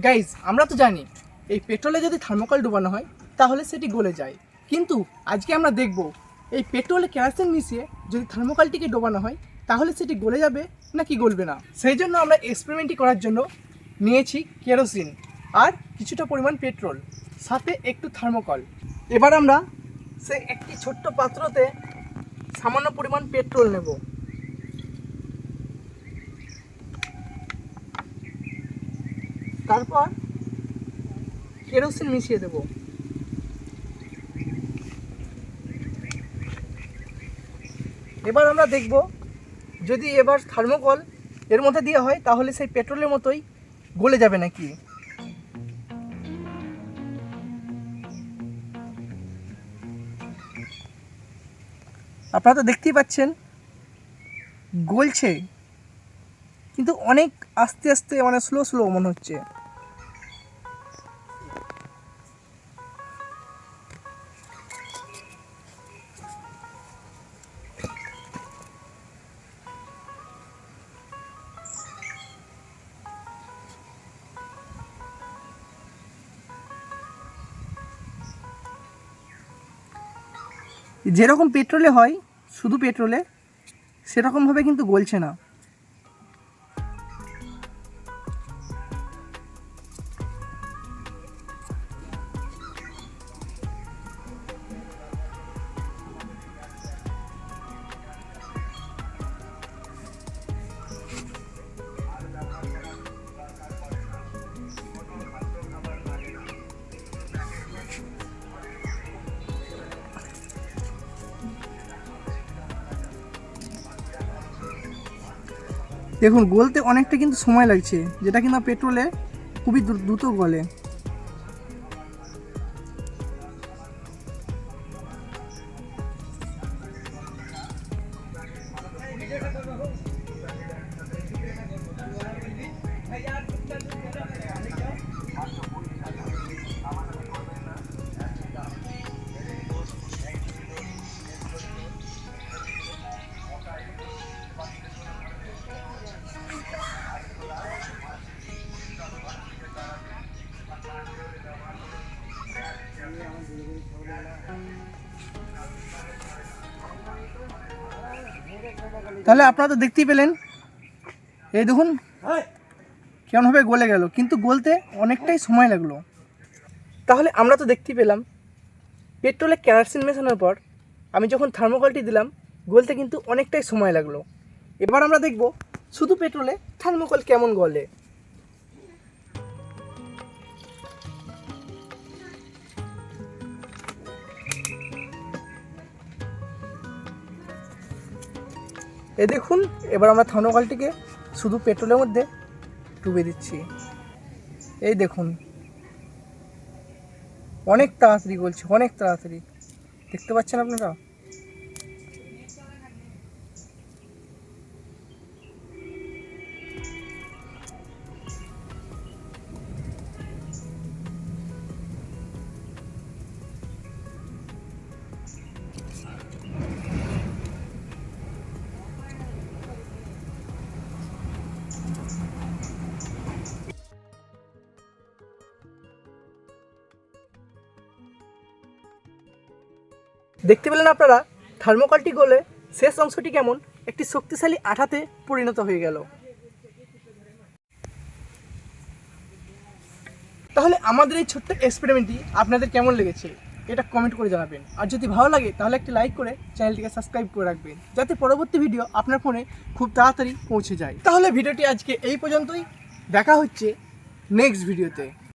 Guys আমরা তো জানি এই পেট্রোলে যদি থার্মোকল ডুবানো হয় তাহলে সেটি গলে যায়, কিন্তু আজকে আমরা দেখব এই পেট্রোলে কেরোসিন মিশিয়ে যদি থার্মোকলটিকে ডোবানো হয় তাহলে সেটি গলে যাবে নাকি গলবে না। সেই জন্য আমরা এক্সপেরিমেন্টটি করার জন্য নিয়েছি কেরোসিন আর কিছুটা পরিমাণ পেট্রোল, সাথে একটু থার্মোকল। এবার আমরা সেই একটি ছোট্ট পাত্রতে সামান্য পরিমাণ পেট্রোল নেব। তারপর কেরোসিন মিশিয়ে দেব। এবার আমরা দেখব যদি এবার থার্মোকল এর মধ্যে দেওয়া হয় তাহলে সেই পেট্রোলের মতোই গলে যাবে নাকি। আপনারা তো দেখতেই পাচ্ছেন গলছে, কিন্তু অনেক আস্তে আস্তে মানে স্লো স্লো মনে হচ্ছে। যেরকম পেট্রোলে হয় শুধু পেট্রোলে সেরকমভাবে কিন্তু গলছে না। দেখুন গলতে অনেকটা কিন্তু সময় লাগছে, যেটা কিনা পেট্রোলে খুবই দ্রুত গলে। তাহলে আপনারা তো দেখতেই পেলেন, এই দেখুন কেমনভাবে গলে গেল, কিন্তু গলতে অনেকটাই সময় লাগলো। তাহলে আমরা তো দেখতেই পেলাম পেট্রোলে কেরোসিন মেশানোর পর আমি যখন থার্মোকলটি দিলাম গলতে কিন্তু অনেকটাই সময় লাগলো। এবার আমরা দেখব শুধু পেট্রোলে থার্মোকল কেমন গলে। এই দেখুন এবার আমরা থার্মোকলটিকে শুধু পেট্রোলের মধ্যে ডুবে দিচ্ছি। এই দেখুন অনেক তাড়াতাড়ি গলছে, অনেক তাড়াতাড়ি, দেখতে পাচ্ছেন আপনারা। দেখতে পেলেন আপনারা থার্মোকলটি গলে শেষ অংশটি কেমন একটি শক্তিশালী আঠাতে পরিণত হয়ে গেল। তাহলে আমাদের এই ছোট্ট এক্সপেরিমেন্টটি আপনাদের কেমন লেগেছে এটা কমেন্ট করে জানাবেন, আর যদি ভালো লাগে তাহলে একটি লাইক করে চ্যানেলটিকে সাবস্ক্রাইব করে রাখবেন, যাতে পরবর্তী ভিডিও আপনার ফোনে খুব তাড়াতাড়ি পৌঁছে যায়। তাহলে ভিডিওটি আজকে এই পর্যন্তই, দেখা হচ্ছে নেক্সট ভিডিওতে।